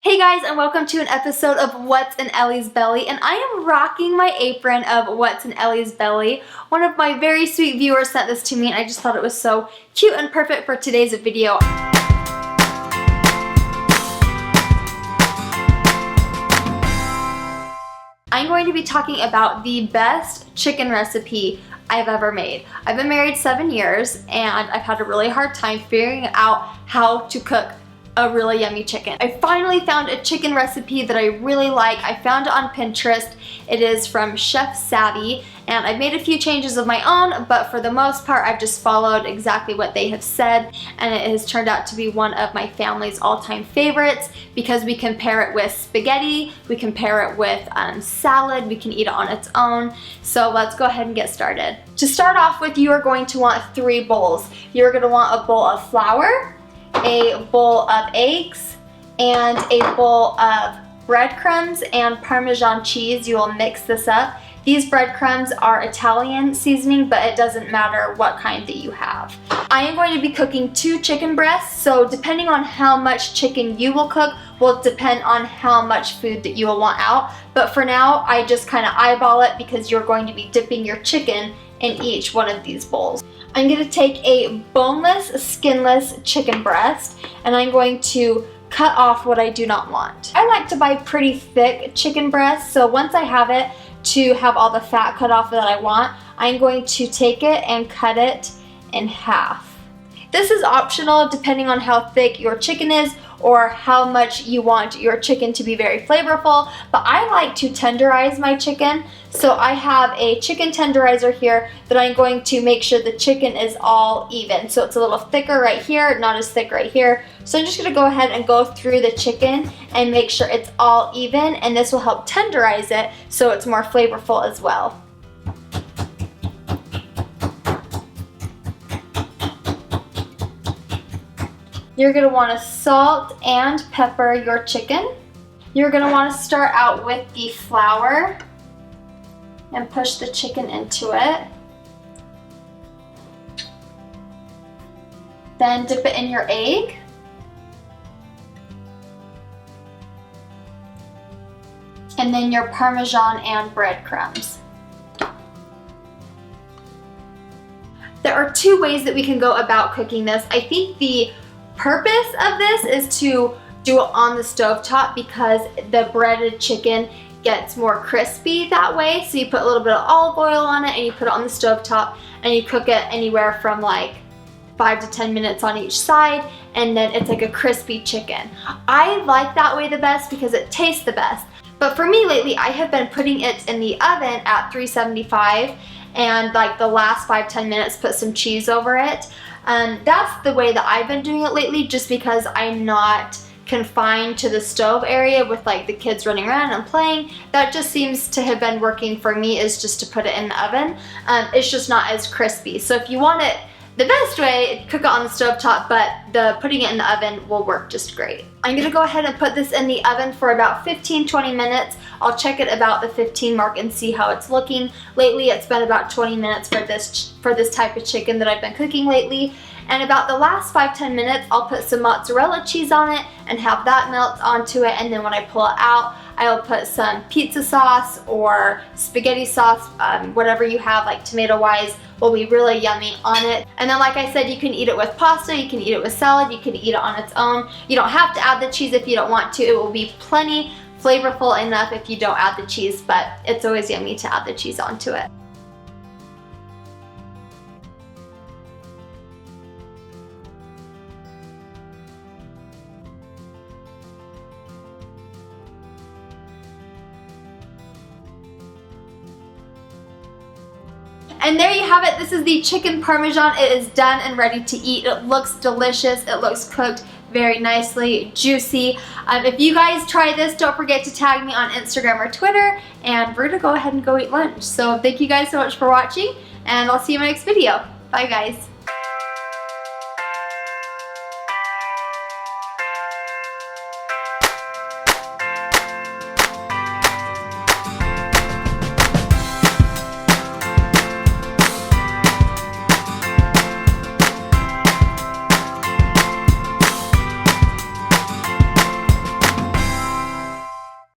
Hey guys, and welcome to an episode of What's in Ellie's Belly, and I am rocking my apron of What's in Ellie's Belly. One of my very sweet viewers sent this to me and I just thought it was so cute and perfect for today's video. I'm going to be talking about the best chicken recipe I've ever made. I've been married 7 years and I've had a really hard time figuring out how to cook a really yummy chicken. I finally found a chicken recipe that I really like. I found it on Pinterest. It is from Chef Savvy and I've made a few changes of my own, but for the most part I've just followed exactly what they have said, and it has turned out to be one of my family's all-time favorites because we can pair it with spaghetti, we can pair it with salad, we can eat it on its own. So let's go ahead and get started. To start off with, you are going to want 3 bowls. You're going to want a bowl of flour, a bowl of eggs, and a bowl of breadcrumbs and Parmesan cheese. You will mix this up. These breadcrumbs are Italian seasoning, but it doesn't matter what kind that you have. I am going to be cooking 2 chicken breasts, so depending on how much chicken you will cook will depend on how much food that you will want out. But for now, I just kind of eyeball it because you're going to be dipping your chicken in each one of these bowls. I'm going to take a boneless, skinless chicken breast and I'm going to cut off what I do not want. I like to buy pretty thick chicken breasts, so once I have it to have all the fat cut off that I want, I'm going to take it and cut it in half. This is optional depending on how thick your chicken is or how much you want your chicken to be very flavorful, but I like to tenderize my chicken. So I have a chicken tenderizer here that I'm going to make sure the chicken is all even. So it's a little thicker right here, not as thick right here. So I'm just gonna go ahead and go through the chicken and make sure it's all even, and this will help tenderize it so it's more flavorful as well. You're going to want to salt and pepper your chicken. You're going to want to start out with the flour and push the chicken into it. Then dip it in your egg. And then your Parmesan and breadcrumbs. There are 2 ways that we can go about cooking this. I think the purpose of this is to do it on the stovetop because the breaded chicken gets more crispy that way. So you put a little bit of olive oil on it and you put it on the stovetop and you cook it anywhere from like 5 to 10 minutes on each side, and then it's like a crispy chicken. I like that way the best because it tastes the best. But for me lately, I have been putting it in the oven at 375 and like the last 5-10 minutes put some cheese over it. That's the way that I've been doing it lately, just because I'm not confined to the stove area with like the kids running around and playing. That just seems to have been working for me, is just to put it in the oven. It's just not as crispy. So if you want it the best way, cook it on the stovetop, but putting it in the oven will work just great. I'm gonna go ahead and put this in the oven for about 15-20 minutes. I'll check it about the 15 mark and see how it's looking. Lately, it's been about 20 minutes for this type of chicken that I've been cooking lately. And about the last 5-10 minutes, I'll put some mozzarella cheese on it and have that melt onto it. And then when I pull it out, I'll put some pizza sauce or spaghetti sauce, whatever you have, like tomato-wise, will be really yummy on it. And then like I said, you can eat it with pasta, you can eat it with salad, you can eat it on its own. You don't have to add the cheese if you don't want to. It will be plenty flavorful enough if you don't add the cheese, but it's always yummy to add the cheese onto it. And there you have it. This is the chicken Parmesan. It is done and ready to eat. It looks delicious. It looks cooked very nicely, juicy. If you guys try this, don't forget to tag me on Instagram or Twitter, and we're gonna go ahead and go eat lunch. So thank you guys so much for watching, and I'll see you in my next video. Bye guys.